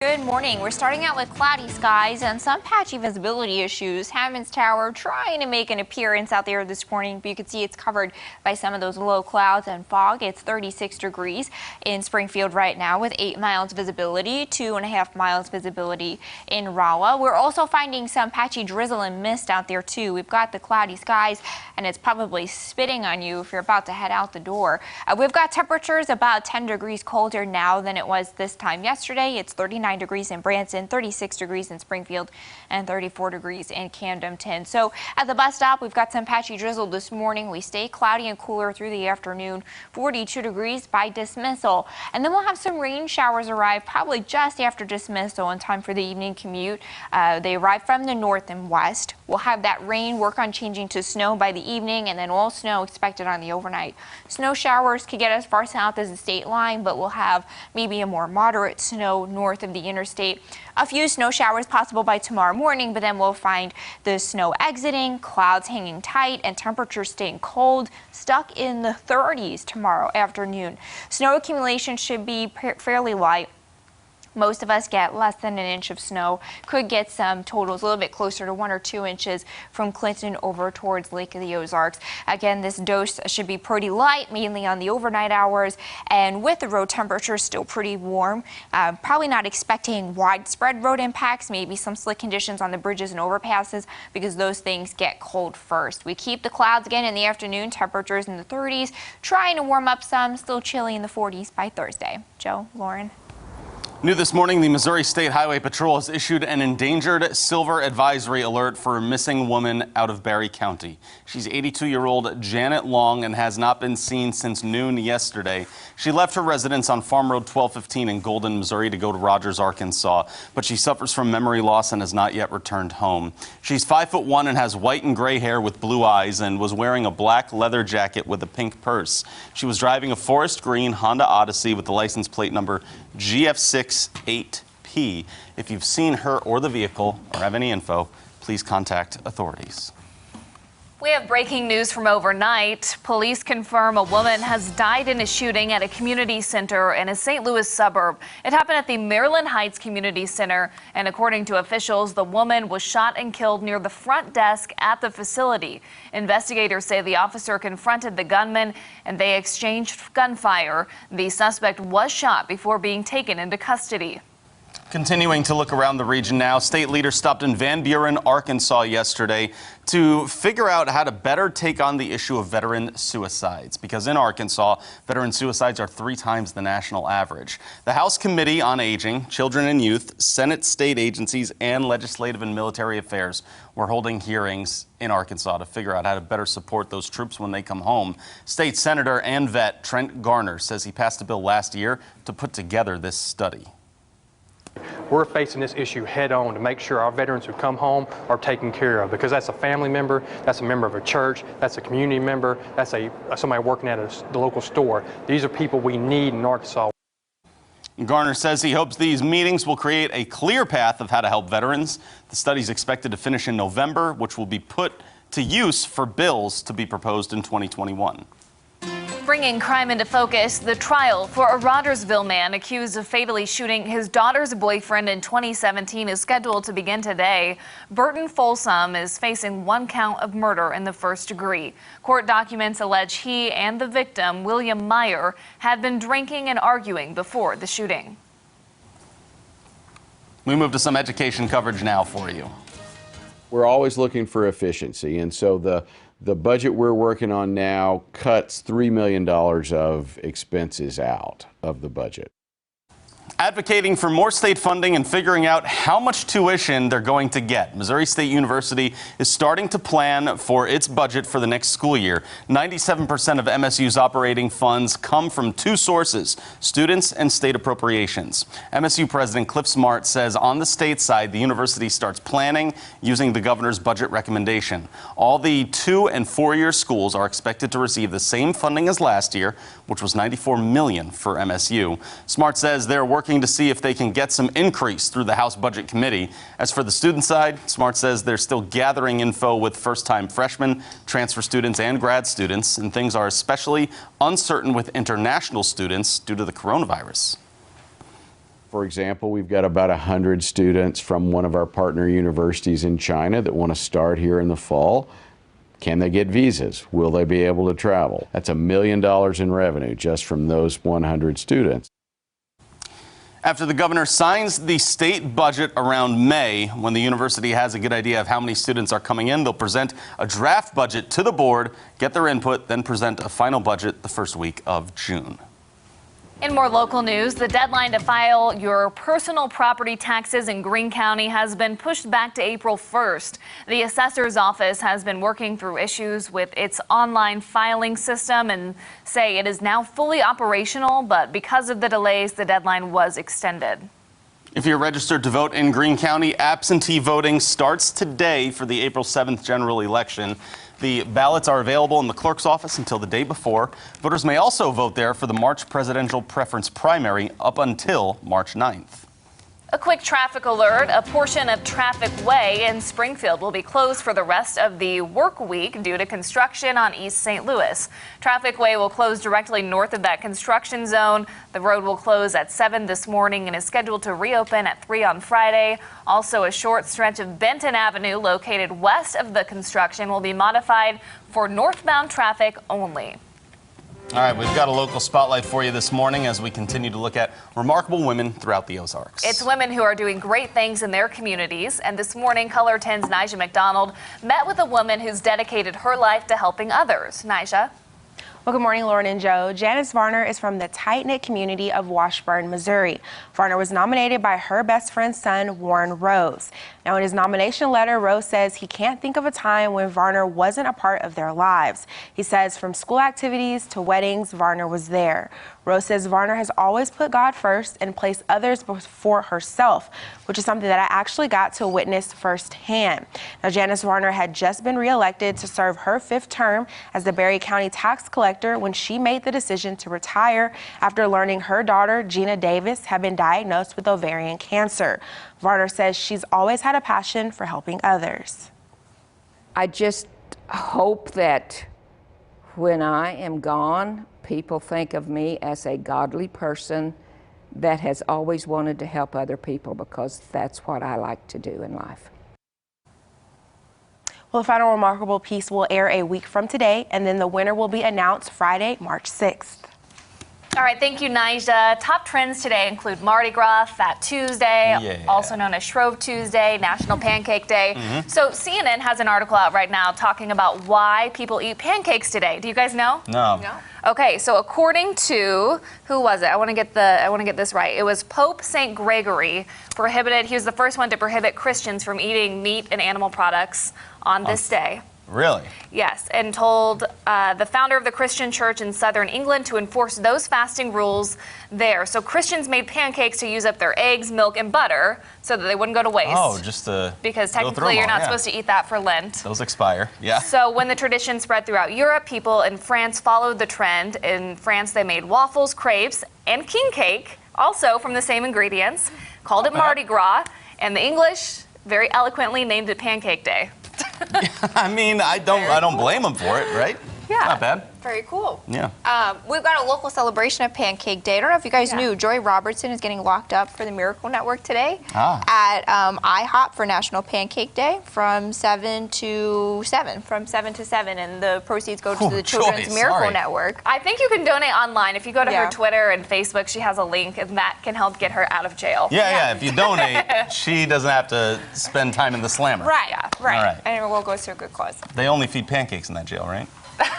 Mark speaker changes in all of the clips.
Speaker 1: Good morning. We're starting out with cloudy skies and some patchy visibility issues. Hammond's Tower trying to make an appearance out there this morning, but you can see it's covered by some of those low clouds and fog. It's 36 degrees in Springfield right now with 8 miles visibility, 2.5 miles visibility in Rolla. We're also finding some patchy drizzle and mist out there too. We've got the cloudy skies and it's probably spitting on you if you're about to head out the door. We've got temperatures about 10 degrees colder now than it was this time yesterday. It's 39 degrees in Branson, 36 degrees in Springfield, and 34 degrees in Camdenton. So at the bus stop, we've got some patchy drizzle this morning. We stay cloudy and cooler through the afternoon, 42 degrees by dismissal. And then we'll have some rain showers arrive probably just after dismissal in time for the evening commute. They arrive from the north and west. We'll have that rain work on changing to snow by the evening, and then all snow expected on the overnight. Snow showers could get as far south as the state line, but we'll have maybe a more moderate snow north of the interstate. A few snow showers possible by tomorrow morning, but then we'll find the snow exiting, clouds hanging tight, and temperatures staying cold, stuck in the 30s tomorrow afternoon. Snow accumulation should be fairly light. Most of us get less than an inch of snow. Could get some totals a little bit closer to 1 or 2 inches from Clinton over towards Lake of the Ozarks. Again, this dose should be pretty light, mainly on the overnight hours, and with the road temperatures still pretty warm. Probably not expecting widespread road impacts, maybe some slick conditions on the bridges and overpasses because those things get cold first. We keep the clouds again in the afternoon, temperatures in the 30s, trying to warm up some, still chilly in the 40s by Thursday. Joe, Lauren.
Speaker 2: New this morning, the Missouri State Highway Patrol has issued an endangered silver advisory alert for a missing woman out of Barry County. She's 82-year-old Janet Long and has not been seen since noon yesterday. She left her residence on Farm Road 1215 in Golden, Missouri to go to Rogers, Arkansas, but she suffers from memory loss and has not yet returned home. She's 5'1" and has white and gray hair with blue eyes and was wearing a black leather jacket with a pink purse. She was driving a forest green Honda Odyssey with the license plate number GF68P. If you've seen her or the vehicle or have any info, please contact authorities.
Speaker 3: We have breaking news from overnight. Police confirm a woman has died in a shooting at a community center in a St. Louis suburb. It happened at the Maryland Heights Community Center, and according to officials, the woman was shot and killed near the front desk at the facility. Investigators say the officer confronted the gunman and they exchanged gunfire. The suspect was shot before being taken into custody.
Speaker 2: Continuing to look around the region now, state leaders stopped in Van Buren, Arkansas yesterday to figure out how to better take on the issue of veteran suicides, because in Arkansas, veteran suicides are 3 times the national average. The House Committee on Aging, Children and Youth, Senate, state agencies, and Legislative and Military Affairs were holding hearings in Arkansas to figure out how to better support those troops when they come home. State Senator and vet Trent Garner says he passed a bill last year to put together this study.
Speaker 4: We're facing this issue head on to make sure our veterans who come home are taken care of, because that's a family member, that's a member of a church, that's a community member, that's somebody working at the local store. These are people we need in Arkansas.
Speaker 2: Garner says he hopes these meetings will create a clear path of how to help veterans. The study is expected to finish in November, which will be put to use for bills to be proposed in 2021.
Speaker 3: Bringing crime into focus, the trial for a Rogersville man accused of fatally shooting his daughter's boyfriend in 2017 is scheduled to begin today. Burton Folsom is facing 1 count of murder in the first degree. Court documents allege he and the victim, William Meyer, had been drinking and arguing before the shooting.
Speaker 2: We move to some education coverage now for you.
Speaker 5: We're always looking for efficiency, and so the budget we're working on now cuts $3 million of expenses out of the budget.
Speaker 2: Advocating for more state funding and figuring out how much tuition they're going to get, Missouri State University is starting to plan for its budget for the next school year. 97% of MSU's operating funds come from 2 sources, students and state appropriations. MSU President Cliff Smart says on the state side, the university starts planning using the governor's budget recommendation. All the 2- and 4-year schools are expected to receive the same funding as last year, which was $94 million for MSU. Smart says they're working to see if they can get some increase through the House Budget Committee. As for the student side, Smart says they're still gathering info with first-time freshmen, transfer students, and grad students, and things are especially uncertain with international students due to the coronavirus.
Speaker 5: For example, we've got about 100 students from one of our partner universities in China that want to start here in the fall. Can they get visas? Will they be able to travel? That's $1 million in revenue just from those 100 students.
Speaker 2: After the governor signs the state budget around May, when the university has a good idea of how many students are coming in, they'll present a draft budget to the board, get their input, then present a final budget the first week of June.
Speaker 3: In more local news, the deadline to file your personal property taxes in Greene County has been pushed back to April 1st. The assessor's office has been working through issues with its online filing system and say it is now fully operational, but because of the delays, the deadline was extended.
Speaker 2: If you're registered to vote in Greene County, absentee voting starts today for the April 7th general election. The ballots are available in the clerk's office until the day before. Voters may also vote there for the March presidential preference primary up until March 9th.
Speaker 3: A quick traffic alert. A portion of Traffic Way in Springfield will be closed for the rest of the work week due to construction on East St. Louis. Traffic Way will close directly north of that construction zone. The road will close at 7 this morning and is scheduled to reopen at 3 on Friday. Also, a short stretch of Benton Avenue located west of the construction will be modified for northbound traffic only.
Speaker 2: All right, we've got a local spotlight for you this morning as we continue to look at remarkable women throughout the Ozarks.
Speaker 3: It's women who are doing great things in their communities. And this morning, Color 10's Nyjah McDonald met with a woman who's dedicated her life to helping others. Nyjah.
Speaker 6: Well, good morning, Lauren and Joe. Janice Varner is from the tight-knit community of Washburn, Missouri. Varner was nominated by her best friend's son, Warren Rose. Now, in his nomination letter, Rose says he can't think of a time when Varner wasn't a part of their lives. He says from school activities to weddings, Varner was there. Rose says Varner has always put God first and placed others before herself, which is something that I actually got to witness firsthand. Now, Janice Varner had just been reelected to serve her 5th term as the Berry County tax collector when she made the decision to retire after learning her daughter, Gina Davis, had been diagnosed with ovarian cancer. Varner says she's always had a passion for helping others.
Speaker 7: I just hope that when I am gone, people think of me as a godly person that has always wanted to help other people, because that's what I like to do in life.
Speaker 6: Well, the final remarkable piece will air a week from today, and then the winner will be announced Friday, March 6th.
Speaker 3: All right, thank you, Nyjah. Top trends today include Mardi Gras, Fat Tuesday, also known as Shrove Tuesday, National Pancake Day. So CNN has an article out right now talking about why people eat pancakes today. Do you guys know?
Speaker 2: No.
Speaker 3: Okay, so according to, who was it? I want to get this right. It was Pope St. Gregory he was the first one to prohibit Christians from eating meat and animal products on this day.
Speaker 2: Really?
Speaker 3: Yes, and told the founder of the Christian church in southern England to enforce those fasting rules there. So Christians made pancakes to use up their eggs, milk, and butter so that they wouldn't go to waste.
Speaker 2: Oh, just to
Speaker 3: because technically you're not supposed to eat that for Lent.
Speaker 2: Those expire, yeah.
Speaker 3: So when the tradition spread throughout Europe, people in France followed the trend. In France, they made waffles, crepes, and king cake, also from the same ingredients, called it Mardi Gras, and the English very eloquently named it Pancake Day.
Speaker 2: I mean, I don't blame them for it, right?
Speaker 1: Yeah.
Speaker 2: Not bad.
Speaker 1: Very cool.
Speaker 2: Yeah.
Speaker 1: We've got a local celebration of Pancake Day. I don't know if you guys knew, Joy Robertson is getting locked up for the Miracle Network today at IHOP for National Pancake Day from 7 to 7, and the proceeds go to the Children's Miracle Network.
Speaker 3: I think you can donate online. If you go to her Twitter and Facebook, she has a link, and that can help get her out of jail.
Speaker 2: Yeah. If you donate, she doesn't have to spend time in the slammer.
Speaker 1: Right, right.
Speaker 2: All right.
Speaker 1: And it will go to a good cause.
Speaker 2: They only feed pancakes in that jail, right?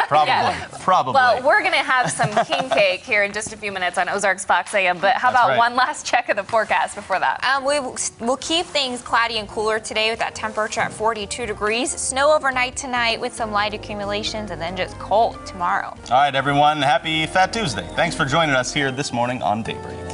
Speaker 2: Probably. Probably.
Speaker 3: Well, we're going to have some king cake here in just a few minutes on Ozarks Fox AM, but how about one last check of the forecast before that?
Speaker 1: We'll keep things cloudy and cooler today with that temperature at 42 degrees. Snow overnight tonight with some light accumulations, and then just cold tomorrow.
Speaker 2: All right, everyone. Happy Fat Tuesday. Thanks for joining us here this morning on Daybreak.